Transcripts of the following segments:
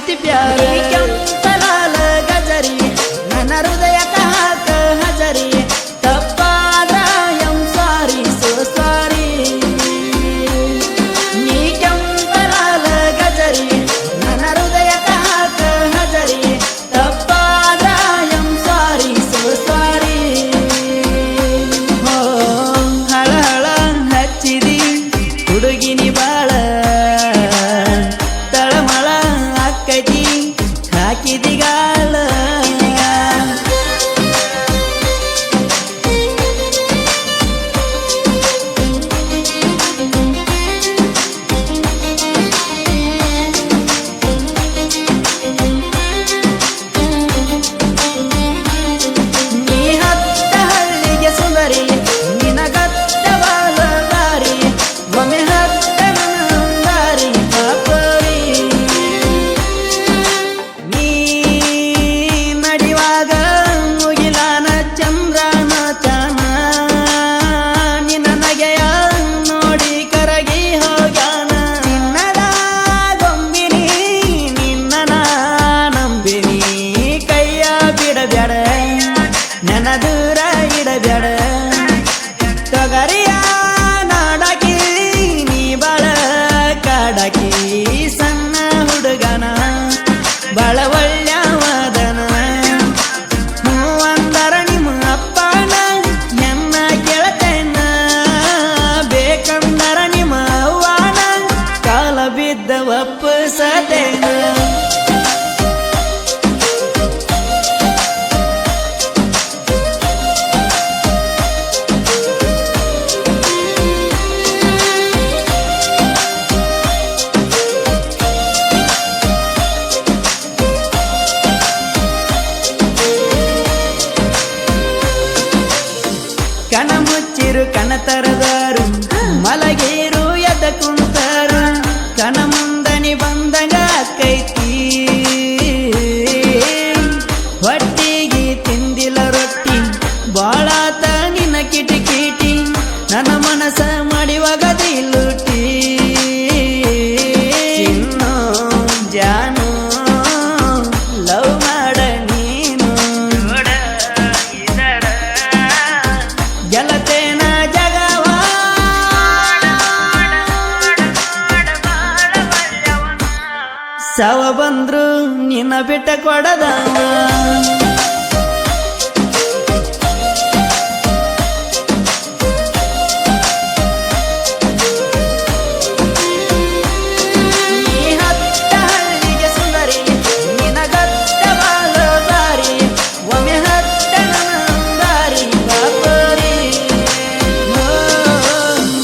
ಆಗೈತಿ ಪ್ಯಾರ ಕೆಂಪಲಾಲ ಗಜರಿ ನನ್ನ ಹೃದಯಕ ಹಾಕ ಹಜರಿ ತಪ್ಪಾದ ಎಂ ಸಾರಿ ಸೋ ಸಾರಿ ನೀ ಕೆಂಪಲಾಲ ಗಜರಿ ನನ್ನ ಹೃದಯಕ ಹಾಕ ಹಜರಿ ತಪ್ಪಾದ ಎಂ ಸಾರಿ ಸೋ ಸಾರಿ ಹೋ ಹಳ ಹಳ ಹಚ್ಚಿದಿ ಹುಡುಗಿನಿ ಬಾಳ ತಳಮಳ ಅಕ್ಕೈತಿ ಹಾಕಿದಿಗಾಳ ನೀ ಹತ್ತ ಹಳ್ಳಿಗೆ ಸುಂದರಿ ನಿನಗತ್ತ ಬಾಳ ದಾರಿ ಒಮ್ಮೆ ಹತ್ತ ದಾರಿ ಪಾಪರಿ ನೀ ನಡಿವಾಗ ಮುಗಿಲಾನ ಚಂದ್ರನ ಚಾನ ನಿನ್ನ ನಗೆಯ ನೋಡಿ ಕರಗಿ ಹೋಗ್ಯಾನ ನಿನ್ನದ ಗೊಂಬಿನಿ ನಿನ್ನ ನಂಬಿನಿ ಕೈಯ ಬಿಡಬ್ಯಾಡ ನನ್ನ ದೂರ ಇಡಬ್ಯಾಡ ತೊಗರಿಯ ನಾಡಕಿ ನೀ ಬಾಳ ಕಾಡಕಿ ಸಣ್ಣ ಹುಡುಗನ ಬಾಳ ಒಳ್ಳೆಯವದನ ಹೂವಂದರ ನಿಮ್ಮ ಅಪ್ಪನ ಎನ್ನ ಕೇಳತೇನ ಬೇಕಂದರ ನಿಮ್ಮ ಅವ್ವನ ಕಾಲ ಬಿದ್ದ ಒಪ್ಪಸತೇನ ಕಣ ಮುಚ್ಚಿರು ಕಣ ತರದಾರು ಮಲಗೇರು ಎದ ಕುಂತಾರು ಕಣ ಮುಂದನಿ ಬಂದಂಗ ಕೈತಿ ಹೊಟ್ಟಿಗೆ ತಿಂದಿಲ್ಲ ರೊಟ್ಟಿ ಬಾಳಾತ ನಿನ್ನ ಕಿಟಿ ನನ್ನ ಮನಸ ಮಾಡಿವಾಗದಿ ಲೂಟಿ ಚಿನ್ನು ಜಾನು ಲವ್ ಮಾಡ ನೀನು ಗೆಲತೇನ ಜಗವ ಸವ ಬಂದ್ರು ನಿನ್ನ ಬಿಟ್ಟ ಕೊಡದವ ನೀ ಹತ್ತ ಹಳ್ಳಿಗೆ ಸುಂದರಿ ನಿನಗತ್ತ ಬಾಳ ದಾರಿ ಒಮ್ಮೆ ಹತ್ತ ದಾರಿ ಬಾಪರಿ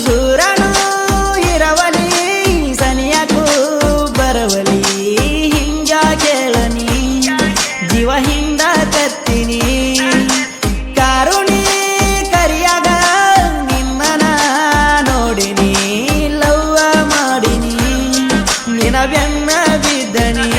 ದೂರನು ಇರವಲಿ ಸನಿಯಾಕು ಬರವಲಿ ಹಿಂಗ ಕೇಳನಿ ಜೀವ ಹಿಂದ ಕತ್ತೀನಿ ಕಾರುಣಿ ಕರಿಯಾಗ ನಿನ್ನ ನೋಡಿನಿ ಲವ್ವ ಮಾಡಿನಿ ನಿನ ಬೆನ್ನ ಬಿದ್ದನಿ